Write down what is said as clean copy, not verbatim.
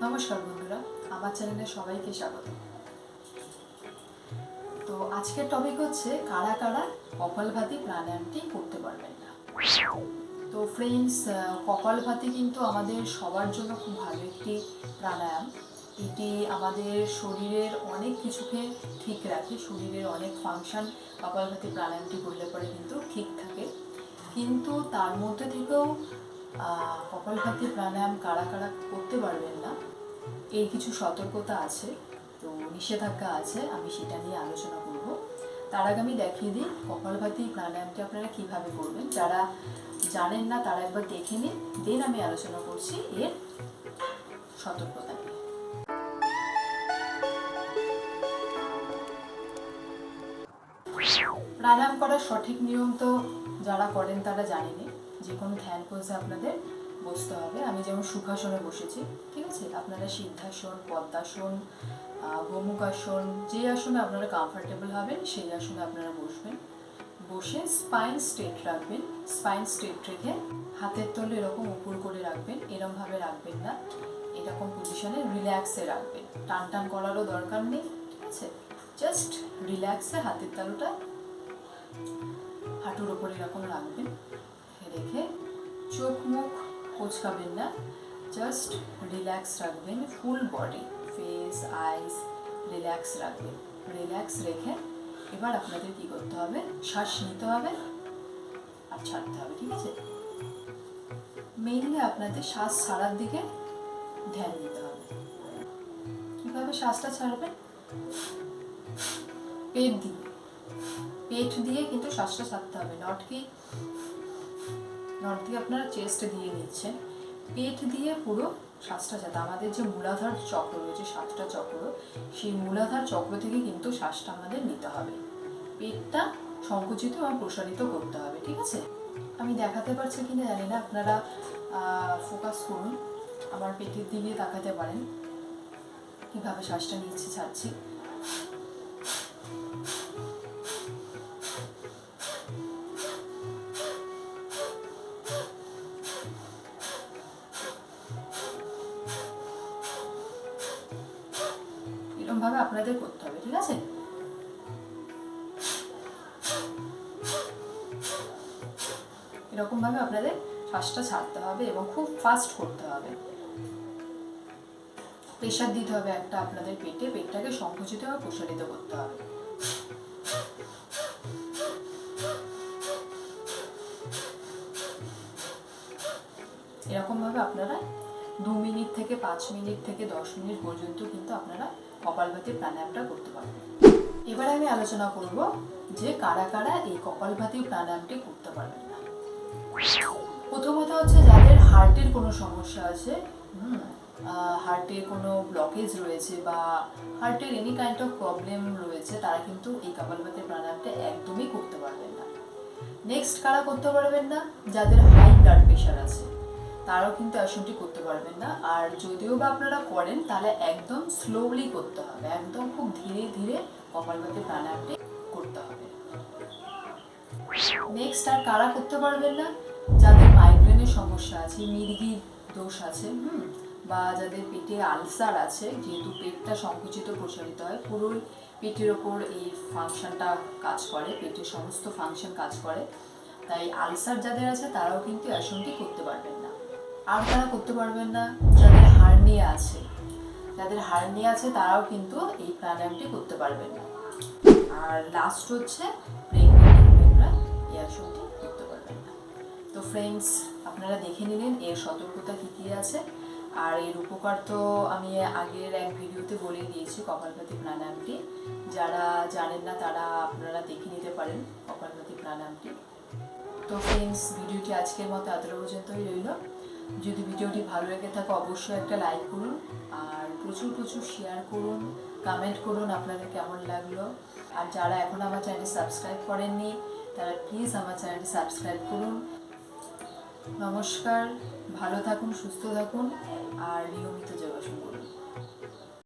নমস্কার বন্ধুরা, আমার চ্যানেলে সবাইকে স্বাগত। তো আজকের টপিক হচ্ছে কারা কারা কপালভাতি প্রাণায়ামটি করতে পারবেন না। তো ফ্রেন্ডস, কপালভাতি কিন্তু আমাদের সবার জন্য খুব ভালো একটি প্রাণায়াম। এটি আমাদের শরীরের অনেক কিছুকে ঠিক রাখে, শরীরের অনেক ফাংশন কপালভাতি প্রাণায়ামটি করলে পরে কিন্তু ঠিক থাকে। কিন্তু তার মধ্যে থেকেও কপালভাতি প্রাণায়াম কারা কারা করতে পারবেন না, এই কিছু সতর্কতা আছে, তো নিষেধাজ্ঞা আছে, আমি সেটা নিয়ে আলোচনা করব। তার আগে আমি দেখিয়ে দিই কপালভাতি প্রাণায়ামটি আপনারা কিভাবে করবেন। যারা জানেন না তারা একবার দেখে নিন, দেন আমি আলোচনা করছি এর সতর্কতা নিয়ে। প্রাণায়াম করার সঠিক নিয়ম তো যারা করেন তারা জানেনই। যে কোনো ধ্যান পোজে আপনাদের বসতে হবে। আমি যেমন সুখাসনে বসেছি, ঠিক আছে, আপনারা সিদ্ধাসন, পদ্মাসন, গোমুখাসন, যে আসনে আপনারা কমফর্টেবল হবেন সেই আসনে আপনারা বসবেন। বসে স্পাইন স্ট্রেট রাখবেন। স্পাইন স্ট্রেট রেখে হাতের তলে এরকম উপর করে রাখবেন, এরকমভাবে রাখবেন না, এরকম পজিশনে রিল্যাক্সে রাখবেন। টান টান করারও দরকার নেই, ঠিক আছে, জাস্ট রিল্যাক্সে হাতের তালুটা হাঁটুর ওপরে এরকম রাখবেন। রেখে চোখ মুখ কোঁচকাবেন না, জাস্ট রিল্যাক্স রাখবেন। ফুল বডি, ফেস, আইস রিল্যাক্স রাখবেন। রিল্যাক্স রেখে এবার আপনাদের কি করতে হবে, শ্বাস নিতে হবে আর ছাড়তে হবে, ঠিক আছে। মেইনলি আপনাদের শ্বাস ছাড়ার দিকে ধ্যান দিতে হবে। কীভাবে শ্বাসটা ছাড়বেন? পেট দিয়ে কিন্তু শ্বাসটা ছাড়তে হবে। নট দিয়ে আপনারা চেস্ট দিয়ে নিচ্ছেন, পেট দিয়ে পুরো শ্বাসটা ছাড়তে। আমাদের যে মূলাধার চক্র রয়েছে, 7টা চক্র, সেই মূলাধার চক্র থেকে কিন্তু শ্বাসটা আমাদের নিতে হবে। পেটটা সংকুচিত এবং প্রসারিত করতে হবে, ঠিক আছে। আমি দেখাতে পারছি কিনা জানি না, আপনারা ফোকাস করুন, আমার পেটের দিকে তাকাতে পারেন কীভাবে শ্বাসটা নিচ্ছি ছাড়ছি। এরকমভাবে আপনাদের করতে হবে, ঠিক আছে। এরকমভাবে আপনাদের শ্বাসটা ছাড়তে হবে এবং খুব ফাস্ট করতে হবে। প্রেশার দিতে হবে একটা আপনাদের পেটটাকে সংকুচিত বা প্রসারিত করতে হবে। এরকমভাবে আপনারা 2 মিনিট থেকে 5 মিনিট থেকে 10 মিনিট পর্যন্ত কিন্তু আপনারা কপালভাতি প্রাণায়ামটা করতে পারবেন। এবার আমি আলোচনা করব যে কারা কারা এই কপালভাতি প্রাণায়ামটি করতে পারবেন না। প্রথমত হচ্ছে যাদের হার্টের কোনো সমস্যা আছে, হার্টে কোনো ব্লকেজ রয়েছে বা হার্টের এনি কাইন্ড অফ প্রবলেম রয়েছে, তারা কিন্তু এই কপালভাতি প্রাণায়ামটা একদমই করতে পারবেন না। নেক্সট কারা করতে পারবেন না? যাদের হাই ব্লাড প্রেশার আছে, তারাও কিন্তু আসনটি করতে পারবেন না। আর যদিও বা আপনারা করেন তাহলে একদম স্লোলি করতে হবে, একদম খুব ধীরে ধীরে কপালভাতি প্রাণায়ামটি করতে হবে। নেক্সট আর কারা করতে পারবেন না? যাদের মাইগ্রেনের সমস্যা আছে, মির্গির দোষ আছে, বা যাদের পেটে আলসার আছে, যেহেতু পেটটা সংকুচিত প্রসারিত হয়, পুরো পেটের ওপর এই ফাংশনটা কাজ করে, পেটের সমস্ত ফাংশন কাজ করে, তাই আলসার যাদের আছে তারাও কিন্তু আসনটি করতে পারবেন না। আর তারা করতে পারবেন না যাদের হার্নিয়া আছে, তারাও কিন্তু এই প্রাণায়ামটি করতে পারবেন না। আর লাস্ট হচ্ছে প্রেগনেন্ট উইমেনরা এই আসনটি করতে পারবেন না। তো ফ্রেন্ডস, আপনারা দেখে নিলেন এর সতর্কতা কী কী আছে। আর এর উপকার তো আমি আগের এক ভিডিওতে বলে দিয়েছি কপালভাতি প্রাণায়ামটি। যারা জানেন না তারা আপনারা দেখে নিতে পারেন কপালভাতি প্রাণায়ামটি। তো ফ্রেন্ডস, ভিডিওটি আজকের মতো এতটা পর্যন্তই রইল। যদি ভিডিওটি ভালো লেগে থাকে অবশ্যই একটা লাইক করুন, আর প্রচুর শেয়ার করুন, কমেন্ট করুন আপনাদের কেমন লাগলো। আর যারা এখন আমার চ্যানেলটি সাবস্ক্রাইব করেননি তারা প্লিজ আমার চ্যানেলটি সাবস্ক্রাইব করুন। নমস্কার, ভালো থাকুন, সুস্থ থাকুন আর নিয়মিত যোগাসন করুন।